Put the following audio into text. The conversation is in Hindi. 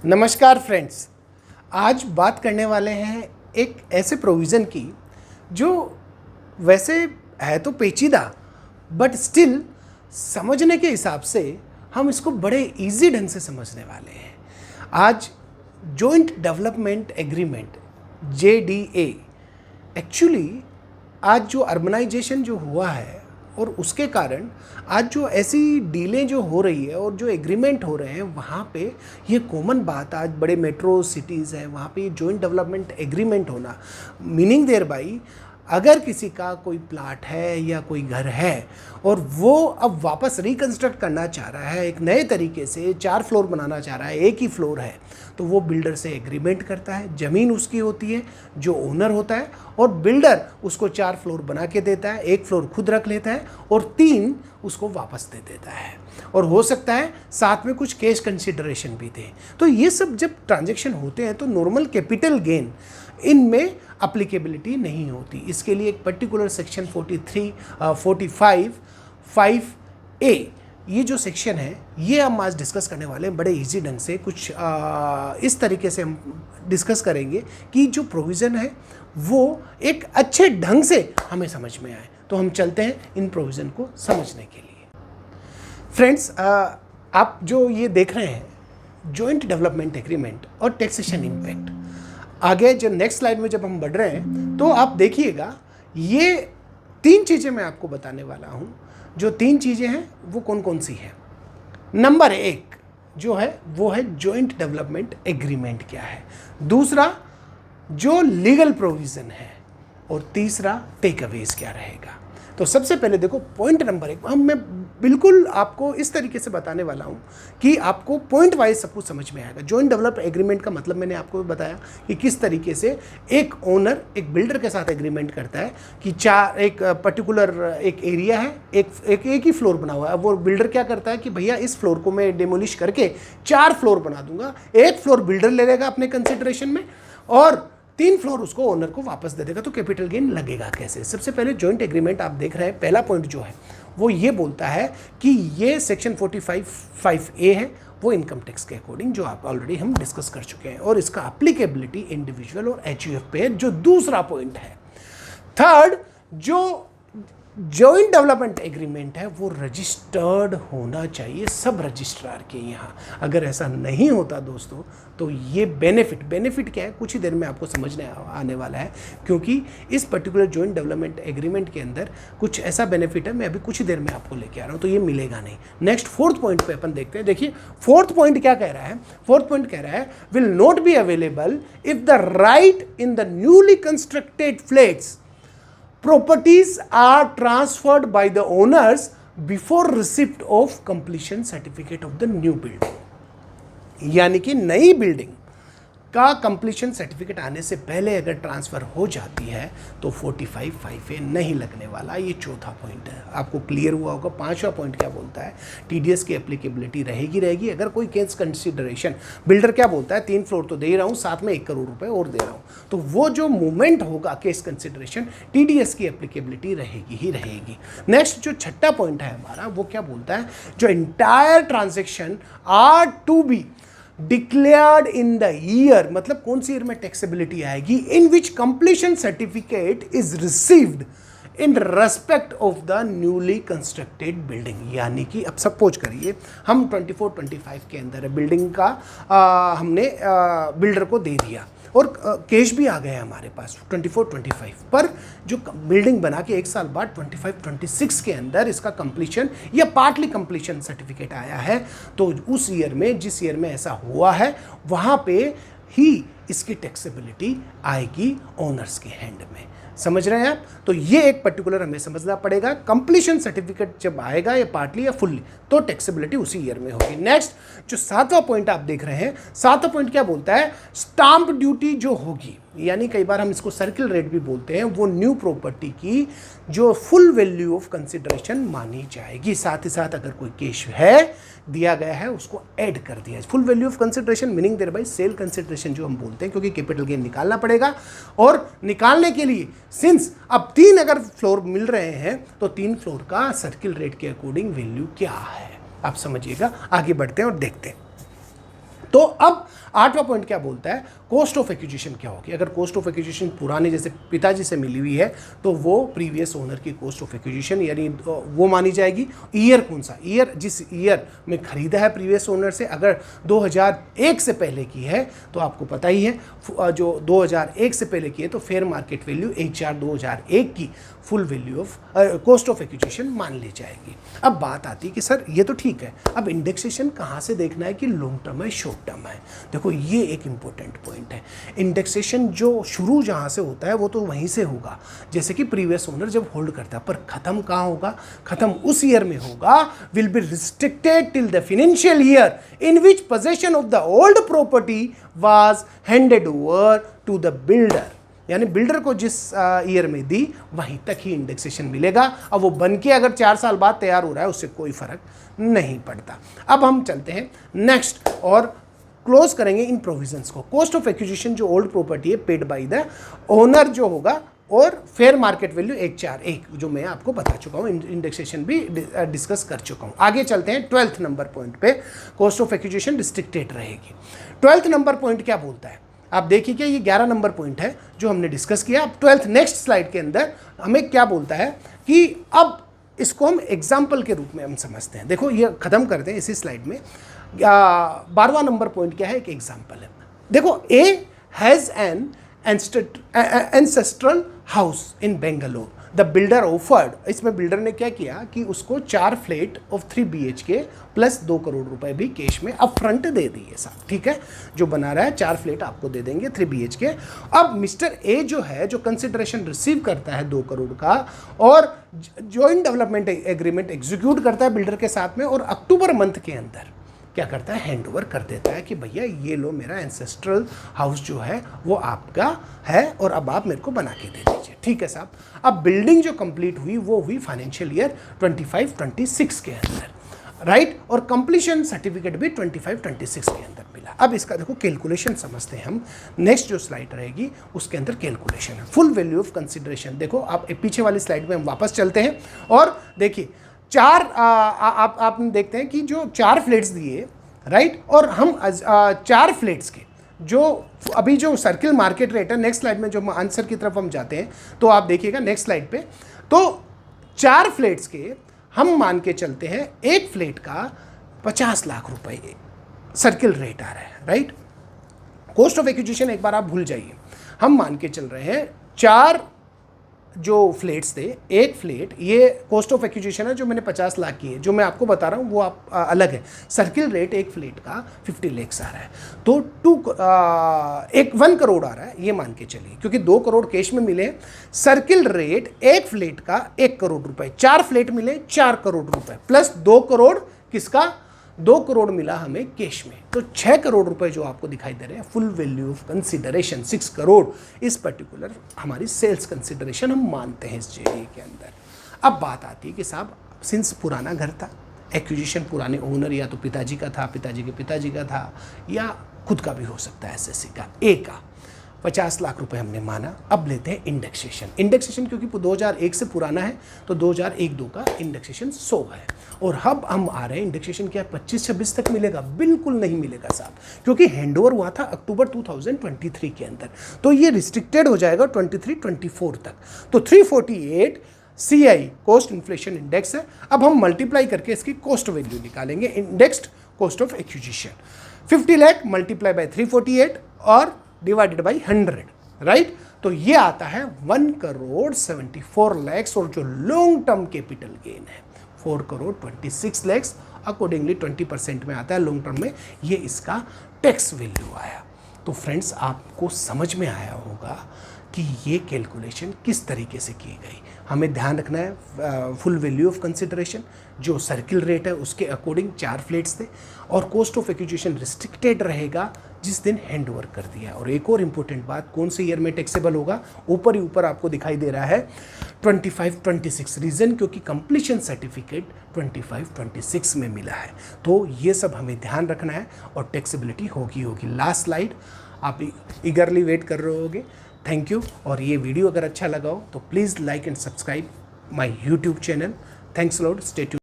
नमस्कार फ्रेंड्स, आज बात करने वाले हैं एक ऐसे प्रोविज़न की जो वैसे है तो पेचीदा बट स्टिल समझने के हिसाब से हम इसको बड़े इजी ढंग से समझने वाले हैं। आज joint development agreement JDA actually आज जो अर्बनाइजेशन जो हुआ है और उसके कारण आज जो ऐसी डीलें जो हो रही है और जो एग्रीमेंट हो रहे हैं वहाँ पे ये कॉमन बात आज बड़े मेट्रो सिटीज़ हैं वहाँ पे ये जॉइंट डेवलपमेंट एग्रीमेंट होना मीनिंग देयर बाई अगर किसी का कोई प्लाट है या कोई घर है और वो अब वापस रिकंस्ट्रक्ट करना चाह रहा है, एक नए तरीके से 4 फ्लोर बनाना चाह रहा है, एक ही फ्लोर है, तो वो बिल्डर से एग्रीमेंट करता है। ज़मीन उसकी होती है, जो ओनर होता है, और बिल्डर उसको 4 फ्लोर बना के देता है, 1 फ्लोर खुद रख लेता है और 3 उसको वापस दे देता है। और हो सकता है साथ में कुछ कैश कंसिडरेशन भी दे। तो ये सब जब ट्रांजैक्शन होते हैं तो नॉर्मल कैपिटल गेन इनमें अप्लीकेबिलिटी नहीं होती। इसके लिए एक पर्टिकुलर सेक्शन 45(5)(a) ये जो सेक्शन है ये हम आज डिस्कस करने वाले हैं बड़े इजी ढंग से। कुछ इस तरीके से हम डिस्कस करेंगे कि जो प्रोविज़न है वो एक अच्छे ढंग से हमें समझ में आए। तो हम चलते हैं इन प्रोविज़न को समझने के लिए। फ्रेंड्स, आप जो ये देख रहे हैं जॉइंट डेवलपमेंट एग्रीमेंट और टैक्सेशन इम्पैक्ट, आगे जो नेक्स्ट स्लाइड में जब हम बढ़ रहे हैं तो आप देखिएगा ये 3 चीज़ें मैं आपको बताने वाला हूँ। जो 3 चीज़ें हैं वो कौन कौन सी हैं। नंबर 1 जो है वो है जॉइंट डेवलपमेंट एग्रीमेंट क्या है, दूसरा जो लीगल प्रोविज़न है, और तीसरा टेक अवेज क्या रहेगा। तो सबसे पहले देखो पॉइंट नंबर 1 मैं बिल्कुल आपको इस तरीके से बताने वाला हूँ कि आपको पॉइंट वाइज सब कुछ समझ में आएगा। जॉइंट डेवलप एग्रीमेंट का मतलब मैंने आपको बताया कि किस तरीके से एक ओनर एक बिल्डर के साथ एग्रीमेंट करता है कि एक पर्टिकुलर एक एरिया है, एक ही फ्लोर बना हुआ है। वो बिल्डर क्या करता है कि भैया इस फ्लोर को मैं डेमोलिश करके 4 फ्लोर बना दूंगा, 1 फ्लोर बिल्डर ले लेगा अपने कंसिडरेशन में और 3 फ्लोर उसको ओनर को वापस दे देगा। तो कैपिटल गेन लगेगा कैसे। सबसे पहले जॉइंट एग्रीमेंट आप देख रहे हैं, पहला पॉइंट जो है वो ये बोलता है कि ये सेक्शन 45(5)(a) है, वो इनकम टैक्स के अकॉर्डिंग जो आप ऑलरेडी हम डिस्कस कर चुके हैं, और इसका एप्लीकेबिलिटी इंडिविजुअल और HUF पे है, जो दूसरा पॉइंट है। थर्ड, जो जॉइंट डेवलपमेंट एग्रीमेंट है वो रजिस्टर्ड होना चाहिए सब रजिस्ट्रार के यहाँ। अगर ऐसा नहीं होता दोस्तों तो ये बेनिफिट क्या है कुछ ही देर में आपको समझने आने वाला है, क्योंकि इस पर्टिकुलर जॉइंट डेवलपमेंट एग्रीमेंट के अंदर कुछ ऐसा बेनिफिट है, मैं अभी कुछ ही देर में आपको लेके आ रहा हूँ, तो ये मिलेगा नहीं। नेक्स्ट 4th पॉइंट पे अपन देखते हैं। देखिए 4th पॉइंट क्या कह रहा है। 4th पॉइंट कह रहा है will not be available if the right in the newly constructed flats properties are transferred by the owners before receipt of completion certificate of the new building। यानी कि नई बिल्डिंग का कंप्लीशन सर्टिफिकेट आने से पहले अगर ट्रांसफ़र हो जाती है तो 45(5)(a) नहीं लगने वाला। ये चौथा पॉइंट है, आपको क्लियर हुआ होगा। 5वां पॉइंट क्या बोलता है, TDS की एप्लीकेबिलिटी रहेगी अगर कोई केस कंसिडरेशन, बिल्डर क्या बोलता है 3 फ्लोर तो दे ही रहा हूँ, साथ में 1 करोड़ रुपए और दे रहा हूँ, तो वो जो मूवमेंट होगा केस कंसिडरेशन TDS की एप्लीकेबिलिटी रहेगी ही रहेगी। नेक्स्ट जो 6ठा पॉइंट है हमारा वो क्या बोलता है, जो entire transaction are to be declared in the year, मतलब कौन सी ईयर में टैक्सेबिलिटी आएगी, in which completion certificate is received in respect of the newly constructed building. यानी कि अब सपोज करिए हम 24-25 के अंदर है बिल्डिंग का, हमने बिल्डर को दे दिया और कैश भी आ गया हमारे पास 24-25 पर, जो बिल्डिंग बना के 1 साल बाद 25-26 के अंदर इसका कंप्लीशन या पार्टली कंप्लीशन सर्टिफिकेट आया है, तो उस ईयर में, जिस ईयर में ऐसा हुआ है वहाँ पे ही इसकी टैक्सेबिलिटी आएगी ओनर्स के हैंड में। समझ रहे हैं आप। तो ये एक पर्टिकुलर हमें समझना पड़ेगा, कंप्लीशन सर्टिफिकेट जब आएगा या पार्टली या फुल्ली तो टैक्सेबिलिटी उसी ईयर में होगी। नेक्स्ट जो 7वां पॉइंट आप देख रहे हैं, 7वां पॉइंट क्या बोलता है, स्टाम्प ड्यूटी जो होगी, यानी कई बार हम इसको सर्किल रेट भी बोलते हैं, वो न्यू प्रॉपर्टी की जो फुल वैल्यू ऑफ कंसिडरेशन मानी जाएगी। साथ ही साथ अगर कोई कैश है दिया गया है उसको ऐड कर दिया। Full value of consideration meaning thereby sale consideration जो हम बोलते हैं, क्योंकि कैपिटल गेन निकालना पड़ेगा, और निकालने के लिए सिंस अब 3 अगर फ्लोर मिल रहे हैं तो 3 फ्लोर का सर्किल रेट के अकॉर्डिंग वैल्यू क्या है, आप समझिएगा। आगे बढ़ते हैं और देखते हैं। तो अब 8वां पॉइंट क्या बोलता है, कॉस्ट ऑफ एक्विजिशन क्या होगी। अगर कॉस्ट ऑफ एक्विजिशन पुराने जैसे पिताजी से मिली हुई है तो वो प्रीवियस ओनर की कॉस्ट ऑफ एक्विजिशन यानी वो मानी जाएगी। ईयर कौन सा, ईयर जिस ईयर में खरीदा है प्रीवियस ओनर से, अगर 2001 से पहले की है तो आपको पता ही है जो 2001 से पहले की है तो फेयर मार्केट वैल्यू HR 2001 की full value of cost of acquisition मान ली जाएगी। अब बात आती है कि सर ये तो ठीक है, अब इंडेक्सेशन कहाँ से देखना है कि लॉन्ग टर्म है शॉर्ट टर्म है। देखो ये एक इंपॉर्टेंट पॉइंट है। इंडेक्सेशन जो शुरू जहाँ से होता है वो तो वहीं से होगा, जैसे कि प्रीवियस ओनर जब होल्ड करता है, पर खत्म कहाँ होगा, खत्म उस ईयर में होगा, will be restricted till the financial year in which possession of the old property was handed over to the builder. यानी बिल्डर को जिस ईयर में दी वहीं तक ही इंडेक्सेशन मिलेगा। अब वो बन के अगर 4 साल बाद तैयार हो रहा है उससे कोई फर्क नहीं पड़ता। अब हम चलते हैं नेक्स्ट और क्लोज करेंगे इन प्रोविजंस को। कॉस्ट ऑफ एक्विजिशन जो ओल्ड प्रॉपर्टी है पेड बाय द ओनर जो होगा, और फेयर मार्केट वैल्यू HR 1 जो मैं आपको बता चुका हूँ, इंडेक्सेशन भी डिस्कस कर चुका हूँ। आगे चलते हैं 12th नंबर पॉइंट पे, कॉस्ट ऑफ एक्विजिशन रिस्ट्रिक्टेड रहेगी। 12th नंबर पॉइंट क्या बोलता है, आप देखिए कि ये 11 नंबर पॉइंट है जो हमने डिस्कस किया। अब 12th नेक्स्ट स्लाइड के अंदर हमें क्या बोलता है कि अब इसको हम एग्जाम्पल के रूप में हम समझते हैं। देखो ये खत्म करते हैं इसी स्लाइड में। 12वां नंबर पॉइंट क्या है, एक एग्जाम्पल है। देखो A has an ancestral house in Bangalore, the builder offered, इसमें बिल्डर ने क्या किया कि उसको 4 flat of 3 BHK plus 2 crore रुपए भी कैश में अप फ्रंट दे दिए साहब, ठीक है। जो बना रहा है 4 फ्लैट आपको दे देंगे 3 BHK। अब मिस्टर A जो है, जो कंसिडरेशन रिसीव करता है 2 करोड़ का और जॉइंट डेवलपमेंट एग्रीमेंट एग्जीक्यूट करता है बिल्डर के साथ में, और अक्टूबर मंथ के अंदर क्या करता है, हैंड ओवर कर देता है कि भैया ये लो मेरा एंसेस्ट्रल हाउस जो है वो आपका है और अब आप मेरे को बना के दे दीजिए, ठीक है साहब। अब बिल्डिंग जो कंप्लीट हुई वो हुई फाइनेंशियल ईयर 25-26 के अंदर, राइट, और कंप्लीशन सर्टिफिकेट भी 25-26 के अंदर मिला। अब इसका देखो कैलकुलेशन समझते हैं हम। नेक्स्ट जो स्लाइड रहेगी उसके अंदर कैलकुलेशन है, फुल वैल्यू ऑफ कंसिडरेशन। देखो आप पीछे वाली स्लाइड में हम वापस चलते हैं और देखिए आप देखते हैं कि जो 4 फ्लैट्स दिए, राइट, और हम 4 फ्लैट्स के जो अभी जो सर्किल मार्केट रेट है, नेक्स्ट स्लाइड में जो आंसर की तरफ हम जाते हैं तो आप देखिएगा नेक्स्ट स्लाइड पे, तो 4 फ्लैट्स के हम मान के चलते हैं एक फ्लैट का 50 लाख रुपए सर्किल रेट आ रहा है, राइट। कॉस्ट ऑफ एक्विजिशन एक बार आप भूल जाइए, हम मान के चल रहे हैं 4 जो फ्लैट्स थे, एक फ्लैट ये कॉस्ट ऑफ एक्विजिशन है जो मैंने 50 लाख की है, जो मैं आपको बता रहा हूँ वो आप अलग है। सर्किल रेट एक फ्लैट का 50 लाख आ रहा है, तो 1 करोड़ आ रहा है ये मान के चलिए, क्योंकि 2 करोड़ कैश में मिले। सर्किल रेट एक फ्लैट का 1 करोड़ रुपए, 4 फ्लैट मिले 4 करोड़ रुपए प्लस 2 करोड़ किसका, 2 करोड़ मिला हमें कैश में, तो 6 करोड़ रुपए जो आपको दिखाई दे रहे हैं full value of consideration 6 crore इस पर्टिकुलर हमारी सेल्स कंसिडरेशन हम मानते हैं इस JDA के अंदर। अब बात आती है कि साहब सिंस पुराना घर था, एक्विजिशन पुराने ओनर या तो पिताजी का था, पिताजी के पिताजी का था, या खुद का भी हो सकता है SSC का, A का 50 लाख रुपए हमने माना। अब लेते हैं इंडेक्सेशन। इंडेक्सेशन क्योंकि 2001 से पुराना है तो 2001-2 का इंडेक्सेशन 100 है, और अब हम आ रहे हैं इंडेक्सेशन क्या 25-26 तक मिलेगा, बिल्कुल नहीं मिलेगा साहब, क्योंकि हैंडओवर हुआ था अक्टूबर 2023 के अंदर, तो ये रिस्ट्रिक्टेड हो जाएगा 23-24 तक। तो 348 CI कॉस्ट इन्फ्लेशन इंडेक्स है। अब हम मल्टीप्लाई करके इसकी कॉस्ट वैल्यू निकालेंगे, indexed cost of acquisition 50 lakh multiply by 348 और डिवाइडेड बाई 100, राइट, तो ये आता है 1,74 लाख, और जो लॉन्ग टर्म कैपिटल गेन है 4,26 लाख, अकॉर्डिंगली 20% में आता है लॉन्ग टर्म में, ये इसका टैक्स वैल्यू आया। तो फ्रेंड्स आपको समझ में आया होगा कि ये कैलकुलेशन किस तरीके से की गई। हमें ध्यान रखना है फुल वैल्यू ऑफ कंसिडरेशन जो सर्किल रेट है उसके अकॉर्डिंग 4 फ्लैट्स थे, और कॉस्ट ऑफ एक्विजिशन रिस्ट्रिक्टेड रहेगा जिस दिन हैंड ओवर कर दिया। और एक और इम्पोर्टेंट बात, कौन से ईयर में टैक्सेबल होगा, ऊपर ही ऊपर आपको दिखाई दे रहा है 25-26, रीज़न क्योंकि कंप्लीशन सर्टिफिकेट 25-26 में मिला है। तो ये सब हमें ध्यान रखना है और टैक्सेबिलिटी होगी। लास्ट स्लाइड आप ईगरली वेट कर रहे होगे। थैंक यू, और ये वीडियो अगर अच्छा लगा हो तो please like and subscribe my YouTube channel. Thanks lot, stay tuned.